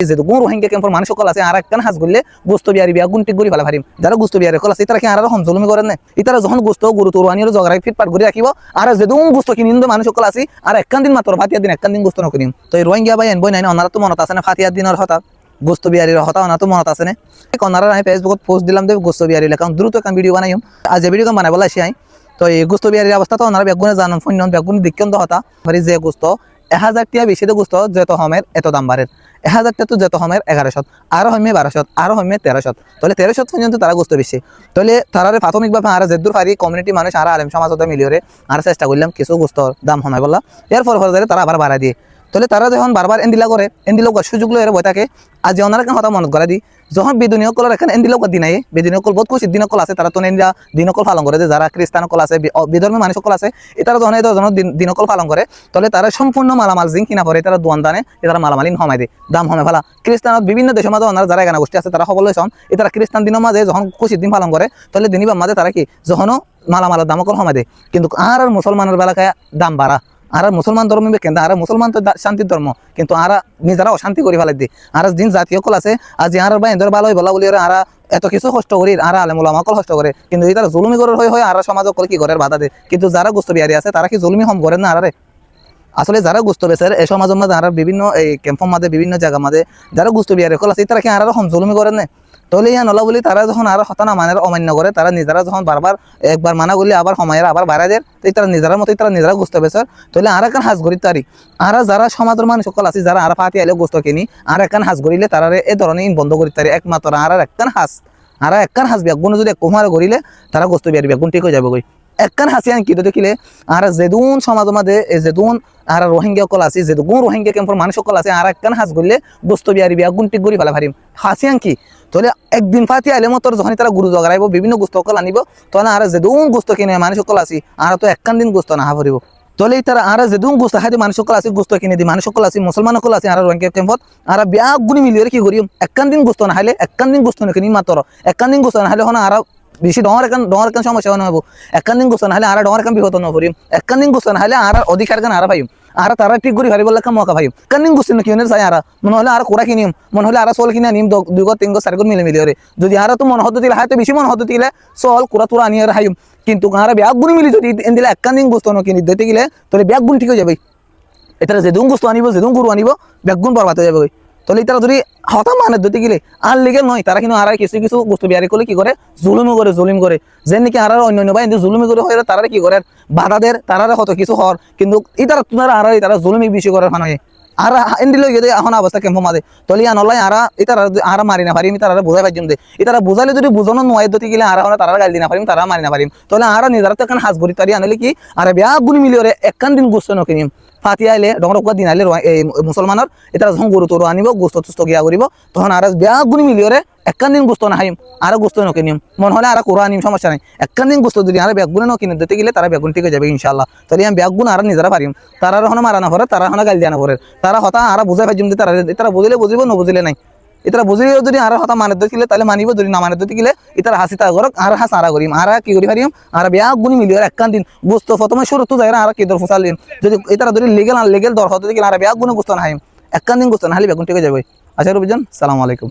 যেহেতু গো রোহিঙ্গা ক্যাম্পের মানুষ সকল আছে আর একখান হাজ করলে গোস্ত বিয়ারি বিয়া গুণটি গড়ি ফেলা পারিম যারা গোস্ত বিয়ারি সকল আছে তারা কি আর রকম জলমি করেন না ইতারা যখন গোস্ত গরু তোরানির জগরাই ফিটপাট করে রাখিব আর যেহেতু গোস্ত কিনি মানুষ সকল আছে আর একখান দিন মাত্র ফাতিয়ার দিন একখান দিন গোস্ত নকিনিম তো এই রোহিঙ্গা ভাই এনবই নাই ওনারা তো মনত আছে না ফাতিয়ার দিনের হতা গোস্ত বিয়ারির হতা ওনা তো মনত আছে না ওনারা আমি ফেসবুকত পোস্ট দিলাম দেব গোস্ত বিয়ারি লেখাম দ্রুত একটা ভিডিও বানাইম আজ যে ভিডিও বানাই বলা আসি তো এই গোস্ত বিয়ারির অবস্থা তো ওনারা বেগুনে জানান ফোন বেগুন দিকেন তো হতা যে গোস্ত 1000 টাকা বেশি গোস্ত যত হমের এত দাম বাড়ের 1000 টাকা তো যত হমের 1100 আরো হমে 1200 আরো হমে 1300 তাহলে 1300 পর্যন্ত তারা গোস্ত বেশি তাহলে তারারে প্রাথমিকভাবে আর যেদূর পারি কমিউনিটি মানুষ আর আলেম সমাজতে মিলিয়ে আর চেষ্টা করলাম কিছু গোস্ত দাম হমাই বললা এরপর তারা আবার বাড়া দিয়ে তাহলে তারা যখন বারবার এন্দিলা করে এন্দিলা সুযোগ লয়ে বই থাকে আজ ওনারা কেন কথা মনত করা দি যখন বেদনীয় কল এখানে এন্দিলা দিনাই বেদনীয় কল বহুত খুশি দিন কল আছে তারা তো এন্দিলা দিনকল পালন করে যারা খ্রিস্টান কল আছে বিধর্মী মানুষ কল আছে এটারা যখন দিনকল পালন করে তাহলে তারা সম্পূর্ণ মালামাল জিং কিনা পরে তারা দোয়ান দানে তারা মালামালিন হমাই দেয় দাম হমে ফেলা খ্রিস্টানত বিভিন্ন দেশের মাঝে ওনারা যারা এখানে গোষ্ঠী আছে তারা সকলে হন এটারা খ্রিস্টান দিনের মাঝে যখন খুশির দিন পালন করে তাহলে দিনই মাঝে তারা কি যখনও মালামালের দাম কল হমাই দেয় কিন্তু আর মুসলমানের বেলাকায় দাম বাড়া আর মুসলমান ধর্ম কিন্তু আর মুসলমান তো শান্তির ধর্ম কিন্তু আর নিজেরা অশান্তি করে ফেলাই দিই আর দিন জাতীয় কল আছে আজ আর বা এদের ভালো বলা বলি আর এত কিছু কষ্ট করি আর আলেমুলামা কল কষ্ট করে কিন্তু এই তারা জুলুমি করে হয়ে আর সমাজ কল কি করে বাধা দেয় কিন্তু যারা গোস্ত বিহারি আছে তারা কি জুলুমি হম করেন না আরে আসলে যারা গোস্ত বেচের এই সমাজের মাঝে আর বিভিন্ন এই ক্যাম্পের মাঝে বিভিন্ন জায়গার মাঝে যারা গোস্ত বিহারি কল আছে তারা কি আর হম জুলুমি করেন না তাহলে ইয়া নলা বলি তারা যখন আর হতানা মানের অমান্য করে তারা নিজেরা যখন বারবার একবার মানা করলে আবার সময়ের আবার বাড়া দেয় তো তারা নিজেরা মতোই তারা নিজেরা গোস্ত বেচার তাহলে আর একখান হাজ গড়ি তারি আর যারা সমাজের মানুষ সকল আছে যারা আর ফাতি আইলে গোস্ত কিনি আর একখান হাজ গড়িলে তারা এ ধরনের বন্ধ করি তারি একমাত্র আর একখান হাজ ব্যাগুন যদি কুমার গড়িলে তারা গোস্ত বিয়ারি ব্যাগুন ঠিক হয়ে যাবে গই একখান হাসিয়ান কি দেখিলে আর যেদুন সমাজের মাঝে যেদুন আর রোহিঙ্গা কল আছে যেদুন রোহিঙ্গা ক্যাম্পের মানুষ সকল আছে আর একখান হাজ গড়লে গোস্ত বিয়ারি ব্যাগুন ঠিক গড়ি ফেলা পারিম হাসিয়ান কি তাহলে একদিন ফাতি আইলে মতো যখন তারা গুরু জগাইব বিভিন্ন গোস্ত সকল আনিব তখন আর যেদুন গোস্ত কিনে মানুষ সকল আছে আর তো একখান দিন গোস্ত না পারিব তাহলে তারা আর যেদুন গোস্ত খাই মানুষ সকল আছে গোস্ত কিনে দি মানুষ সকল আছে মুসলমান সকল আছে আর রোহিঙ্গা ক্যাম্পত আর ব্যাগুনি মিলিয়ে কি করিম একখান দিন গোস্ত না হাইলে একখান দিন গোস্ত কিনি মাত্র একখান দিন গোস্ত না হাইলে হন আর বেশি ডর একান সমস্যা নহব একখান দিন গোস্ত না হলে আর ডর একান বিপদ নকরিম একখান দিন গোস্ত না হলে আর অধিকার কেন আর পাইম আর তারা ঠিক করে ভারি বললে মকা ভাইম একখান দিন গোস্ত কিনে চাই আর মনে হলে আর কোরা কিনিম মনে হলে আর চল কিনে নিম 2 গো 3 গো 4 গো মিলে রে যদি আর তো মন হতে দিলে হাতে বেশি মন হতে দিলে চল কোরা তোরা আনি আর হাইম কিন্তু আর ব্যাগ গুনি মিলি যদি দিলে একখান দিন গোস্ত কিনে দিতে গেলে তাহলে ব্যাগ গুণ ঠিক হয়ে যাবে এটা যেদুন গোস্ত আনিব যেদুন গরু আনিব ব্যাগ গুণ বরবাদ হয়ে যাবে তাহলে তারা যদি হতা মানের দিতে গেলে আর লিগেল নয় তারা কিন্তু আর কিছু কিছু গোস্ত বিহারি করলে কি করে জুলুম করে যে নাকি আর অন্য বাহিনী জুলুমি করে হয়ে তারা কি করে বাধাদের তারা হতো কিছু হর কিন্তু ইতারা তোমার আর তারা জুলুমি বেশি করে ফানে আর এন্ডিল গিয়ে এখন অবস্থা ক্যাম্প মাঝে তাহলে নলাই আর ইতারা আর মারি না পারিম তারা বোঝাই পাইম দে ইতারা বোঝালে যদি বুঝানো নয় দিতে গেলে আর তারা গাল দি না পারিম তারা মারি না পারিম তাহলে আর নিজেরা তো এখন হাজ ভরি তারি আনলে কি আর ব্যাগ গুলি মিলিয়ে একখান দিন গোস্ত নকিনিম ফাতি আইলে ডর দিন আইলে মুসলমানের এটা যখন গরু তোর আনিব গোস্ত তুস্ত গিয়া করিব তখন আর ব্যাগ গুনি মিলিয়ে একখান দিন গোস্ত না হাইম আর গোস্ত নকিনিম মনে হলে আর কোরআ আনিম সমস্যা নাই একখান দিন গোস্ত যদি আর ব্যাগ গুনে নকিনে দিতে গেলে তারা ব্যাগুন ঠিক হয়ে যাবে ইনশাল্লাহ তাহলে আমি ব্যাগ গুণ আর নিজেরা পারিম তারা হন মারা না পরে তারা হন গাল দিয়া না পরে তারা হতা আর বুঝাই পাইম তারা তারা বুঝলে বুঝিব ন বুঝিলে নাই এটা বুঝিলেও যদি আর হতা মানে দিলে তাহলে মানিব যদি না মানে দিতে গেলে এটা হাসি তা করক আর হাস আরা করিম আর কি করি পারিম আর ব্যাগ গুনি মিলিয়ে একখান দিন গোস্ত প্রথমে শুরু তো যায় আর কি দর ফুসালিম যদি এটা যদি লিগেল দর হতে গেলে আর ব্যাগ গুনে গোস্ত না হাইম একখান দিন গোস্ত না হালি ব্যাগুন ঠিক হয়ে যাবে আচ্ছা রবিজন সালাম আলাইকুম।